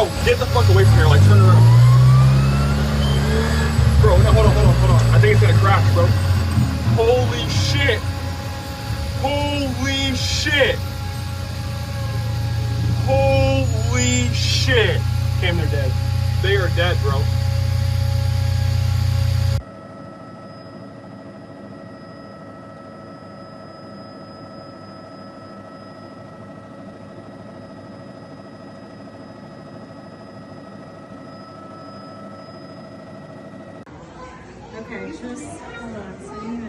Bro, get the fuck away from here. Like, turn around. Bro, no, hold on. I think it's gonna crash, bro. Holy shit. Holy shit. Holy shit. Damn, they're dead. They are dead, bro. Okay, just hold on. So you